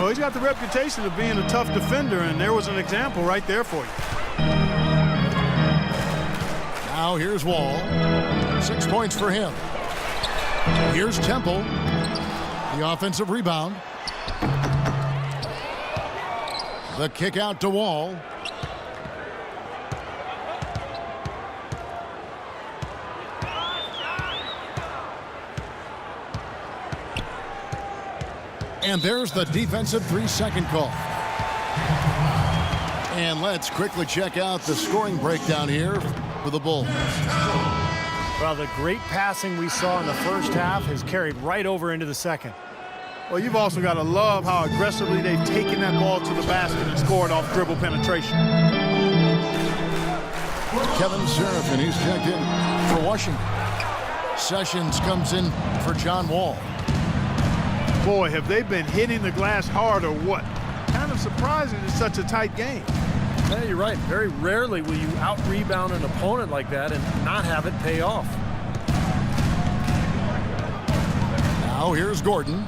Well, he's got the reputation of being a tough defender, and there was an example right there for you. Now here's Wall. 6 points for him. Here's Temple. The offensive rebound. The kick out to Wall. And there's the defensive 3-second call. And let's quickly check out the scoring breakdown here for the Bulls. Well, the great passing we saw in the first half has carried right over into the second. Well, you've also got to love how aggressively they've taken that ball to the basket and scored off dribble penetration. Kevin Seraphin, he's checked in for Washington. Sessions comes in for John Wall. Boy, have they been hitting the glass hard or what? Kind of surprising it's such a tight game. Yeah, you're right. Very rarely will you out-rebound an opponent like that and not have it pay off. Now here's Gordon.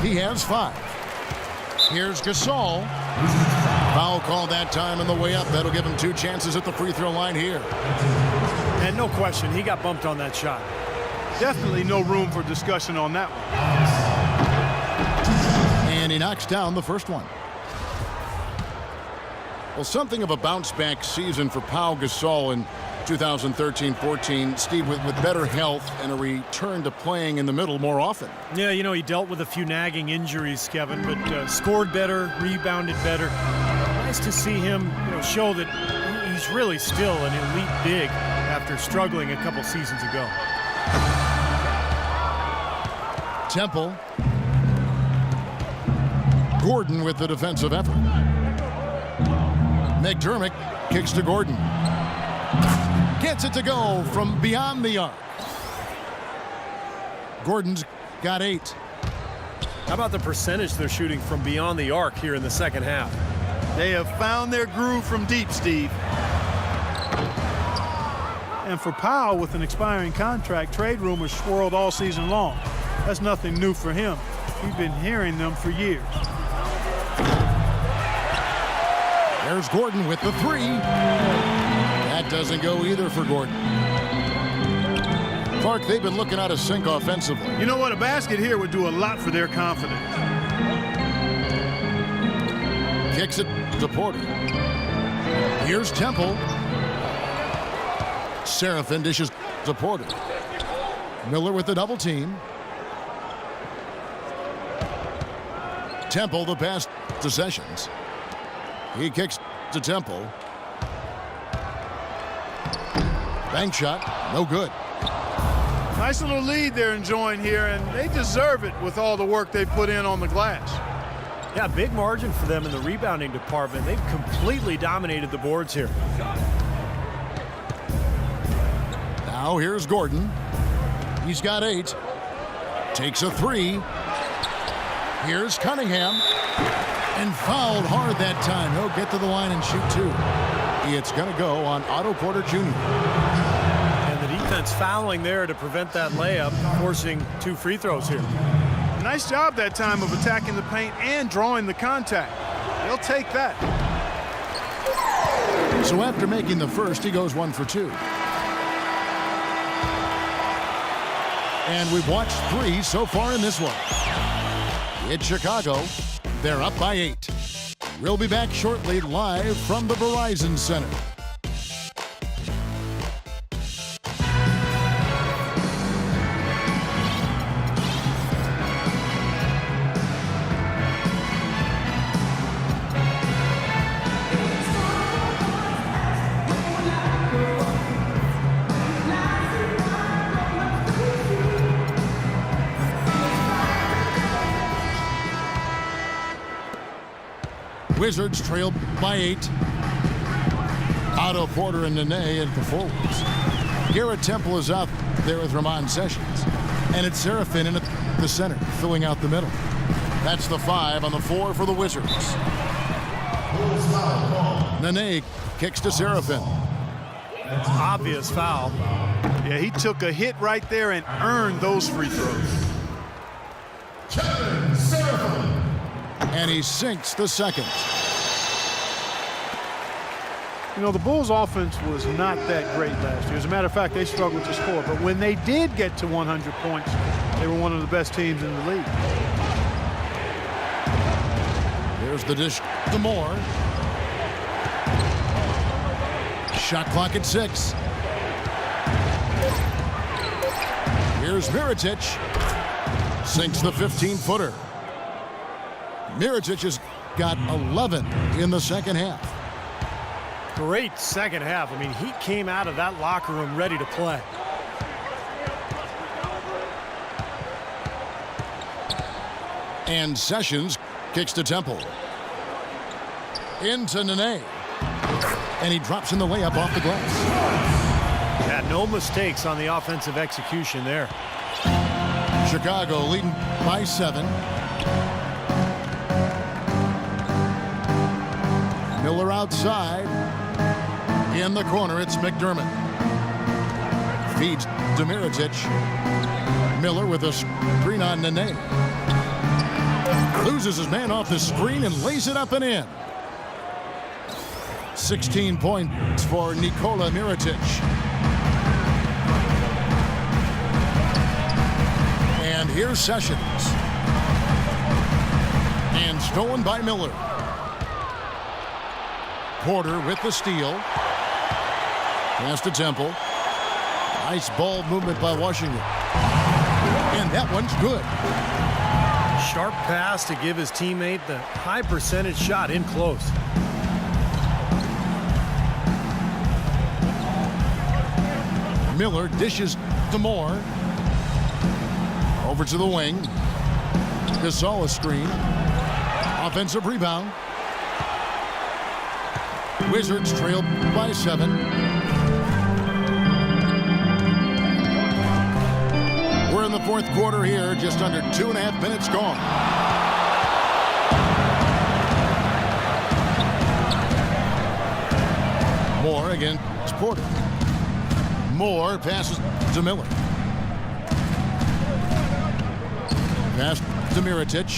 He has 5. Here's Gasol. Foul call that time on the way up. That'll give him 2 chances at the free throw line here. And no question, he got bumped on that shot. Definitely no room for discussion on that one. And he knocks down the first one. Well, something of a bounce-back season for Pau Gasol in 2013-14, Steve, with better health and a return to playing in the middle more often. Yeah, you know, he dealt with a few nagging injuries, Kevin, but scored better, rebounded better. Nice to see him, show that he's really still an elite big after struggling a couple seasons ago. Temple. Gordon with the defensive effort. McDermott kicks to Gordon. Gets it to go from beyond the arc. Gordon's got 8. How about the percentage they're shooting from beyond the arc here in the second half? They have found their groove from deep, Steve. And for Powell, with an expiring contract, trade rumors swirled all season long. That's nothing new for him. We've been hearing them for years. There's Gordon with the 3. That doesn't go either for Gordon. Clark, they've been looking out of sync offensively. You know what? A basket here would do a lot for their confidence. Kicks it to Porter. Here's Temple. Seraphin dishes to Porter. Miller with the double team. Temple the pass to Sessions. He kicks to Temple. Bank shot, no good. Nice little lead they're enjoying here, and they deserve it with all the work they've put in on the glass. Yeah, big margin for them in the rebounding department. They've completely dominated the boards here. Now here's Gordon. He's got 8. Takes a 3. Here's Cunningham. And fouled hard that time. He'll get to the line and shoot 2. It's going to go on Otto Porter Jr. And the defense fouling there to prevent that layup, forcing 2 free throws here. Nice job that time of attacking the paint and drawing the contact. They'll take that. So after making the first, he goes 1 for 2. And we've watched 3 so far in this one. It's Chicago. They're up by 8. We'll be back shortly live from the Verizon Center. Wizards trail by 8. Otto Porter and Nene at the forwards. Garrett Temple is out there with Ramon Sessions. And it's Seraphin in at the center, filling out the middle. That's the 5 on the 4 for the Wizards. Nene kicks to Seraphin. Obvious foul. Yeah, he took a hit right there and earned those free throws. And he sinks the second. You know, the Bulls' offense was not that great last year. As a matter of fact, they struggled to score. But when they did get to 100 points, they were one of the best teams in the league. Here's the dish to Moore. Shot clock at 6. Here's Mirotic. Sinks the 15-footer. Mirotic has got 11 in the second half. Great second half. I mean, he came out of that locker room ready to play. And Sessions kicks to Temple. Into Nene. And he drops in the layup off the glass. Yeah, no mistakes on the offensive execution there. Chicago leading by 7. Miller outside. In the corner, it's McDermott. Feeds to Mirotic. Miller with a screen on Nene. Loses his man off the screen and lays it up and in. 16 points for Nikola Mirotic. And here's Sessions. And stolen by Miller. Porter with the steal. Pass to Temple. Nice ball movement by Washington. And that one's good. Sharp pass to give his teammate the high percentage shot in close. Miller dishes to Moore. Over to the wing. Gasol a screen. Offensive rebound. Wizards trail by 7. We're in the fourth quarter here, just under 2.5 minutes gone. Moore against Porter. Moore passes to Miller. Pass to Mirotic.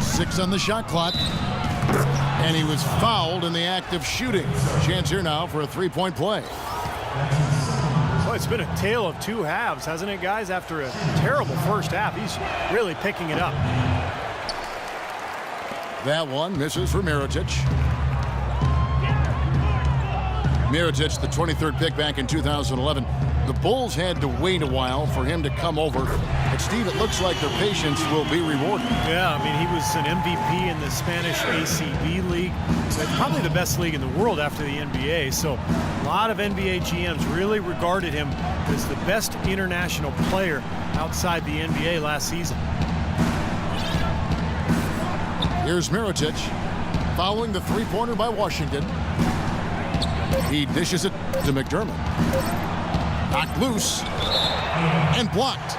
6 on the shot clock. And he was fouled in the act of shooting. Chance here now for a three-point play. Well, it's been a tale of two halves, hasn't it, guys? After a terrible first half, he's really picking it up. That one misses for Mirotic. Mirotic, the 23rd pick back in 2011. The Bulls had to wait a while for him to come over. But, Steve, it looks like their patience will be rewarded. Yeah, I mean, he was an MVP in the Spanish ACB League. It's probably the best league in the world after the NBA. So a lot of NBA GMs really regarded him as the best international player outside the NBA last season. Here's Mirotic following the three-pointer by Washington. He dishes it to McDermott. Knocked loose and blocked.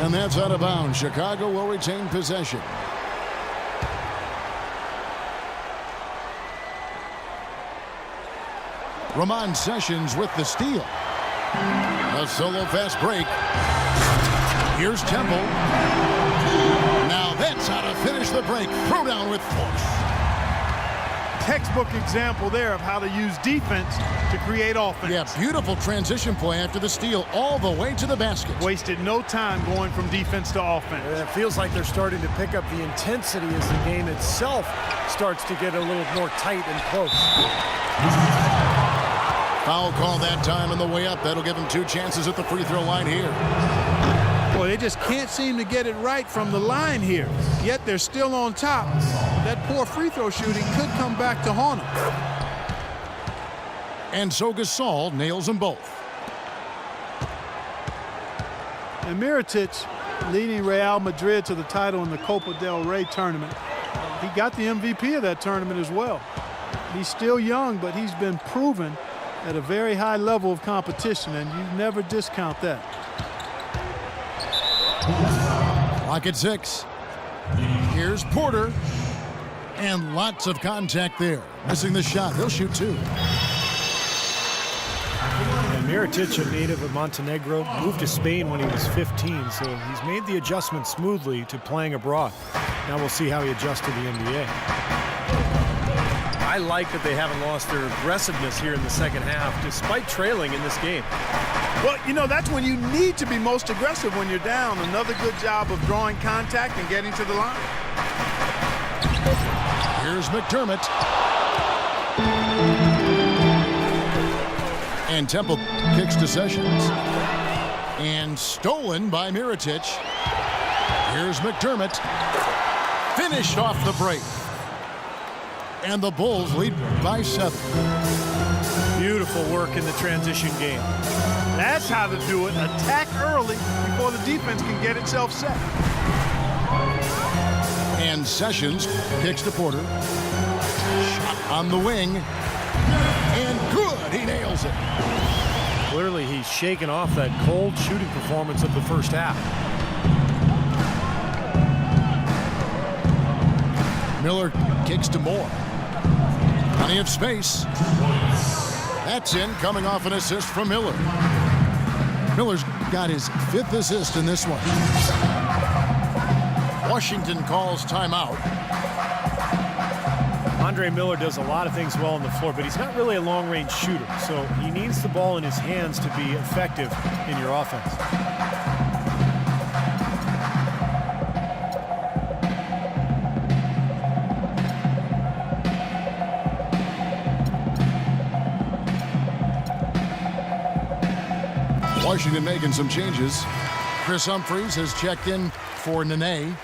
And that's out of bounds. Chicago will retain possession. Ramon Sessions with the steal. A solo fast break. Here's Temple. Now that's how to finish the break. Throw down with force. Textbook example there of how to use defense to create offense. Yeah, beautiful transition play after the steal all the way to the basket. Wasted no time going from defense to offense. It feels like they're starting to pick up the intensity as the game itself starts to get a little more tight and close. Foul call that time on the way up. That'll give them 2 chances at the free throw line here. Boy, they just can't seem to get it right from the line here. Yet they're still on top. That poor free throw shooting could come back to haunt them. And so Gasol nails them both. And Mirotic leading Real Madrid to the title in the Copa del Rey tournament. He got the MVP of that tournament as well. He's still young, but he's been proven at a very high level of competition, and you never discount that. Clock at 6. Here's Porter. And lots of contact there. Missing the shot. He'll shoot 2. And Mirotic, a native of Montenegro, moved to Spain when he was 15, so he's made the adjustment smoothly to playing abroad. Now we'll see how he adjusts to the NBA. I like that they haven't lost their aggressiveness here in the second half, despite trailing in this game. Well, you know, that's when you need to be most aggressive when you're down. Another good job of drawing contact and getting to the line. Here's McDermott. And Temple kicks to Sessions. And stolen by Mirotic. Here's McDermott. Finished off the break. And the Bulls lead by 7. Beautiful work in the transition game. That's how to do it. Attack early before the defense can get itself set. And Sessions kicks to Porter. Shot on the wing. And good. He nails it. Clearly, he's shaken off that cold shooting performance of the first half. Miller kicks to Moore. Plenty of space. That's in, coming off an assist from Miller. Miller's got his 5th assist in this one. Washington calls timeout. Andre Miller does a lot of things well on the floor, but he's not really a long-range shooter, so he needs the ball in his hands to be effective in your offense. Washington making some changes. Chris Humphries has checked in for Nene.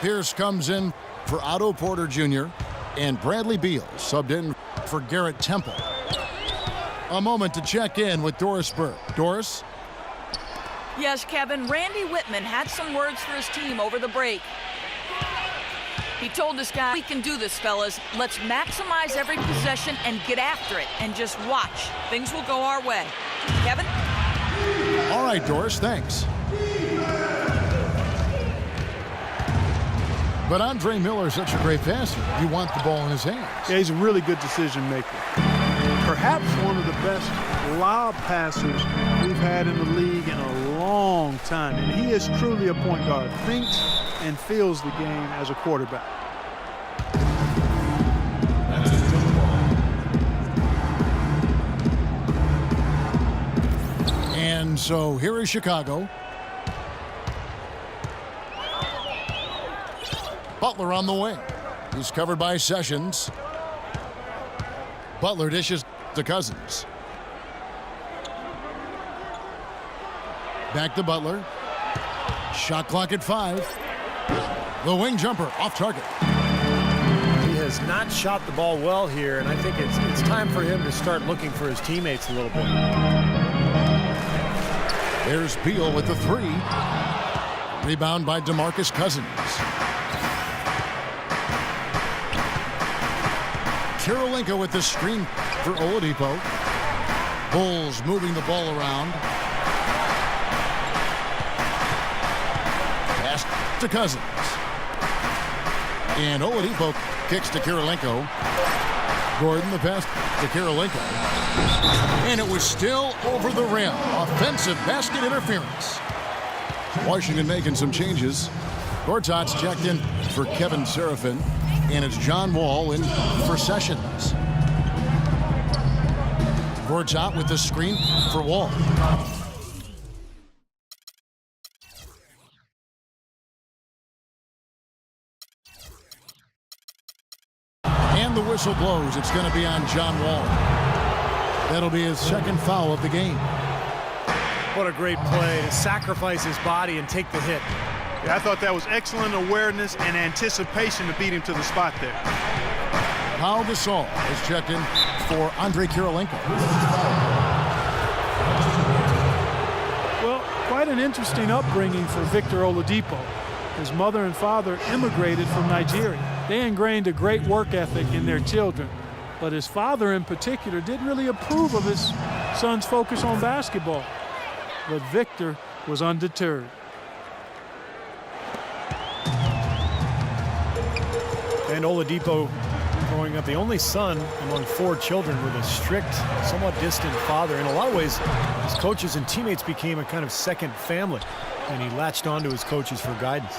Pierce comes in for Otto Porter Jr. And Bradley Beal subbed in for Garrett Temple. A moment to check in with Doris Burke. Doris? Yes, Kevin, Randy Whitman had some words for his team over the break. He told this guy, we can do this, fellas. Let's maximize every possession and get after it and just watch. Things will go our way. Kevin? All right, Doris, thanks. But Andre Miller is such a great passer. You want the ball in his hands. Yeah, he's a really good decision maker. Perhaps one of the best lob passers we've had in the league in a long time. And he is truly a point guard. Thinks and feels the game as a quarterback. And so here is Chicago. Butler on the wing. He's covered by Sessions. Butler dishes to Cousins. Back to Butler. Shot clock at 5. The wing jumper off target. He has not shot the ball well here, and I think it's time for him to start looking for his teammates a little bit. There's Beal with the 3. Rebound by DeMarcus Cousins. Kirilenko with the screen for Oladipo. Bulls moving the ball around. Pass to Cousins. And Oladipo kicks to Kirilenko. Gordon the pass to Kirilenko. And it was still over the rim. Offensive basket interference. Washington making some changes. Gortat's checked in for Kevin Serafin. And it's John Wall in for Sessions. Gortat with the screen for Wall. And the whistle blows. It's going to be on John Wall. That'll be his 2nd foul of the game. What a great play to sacrifice his body and take the hit. Yeah, I thought that was excellent awareness and anticipation to beat him to the spot there. Pau Gasol has checked in for Andre Kirilenko. Well, quite an interesting upbringing for Victor Oladipo. His mother and father immigrated from Nigeria. They ingrained a great work ethic in their children, but his father in particular didn't really approve of his son's focus on basketball. But Victor was undeterred. And Oladipo growing up the only son among 4 children with a strict, somewhat distant father. In a lot of ways, his coaches and teammates became a kind of second family, and he latched onto his coaches for guidance.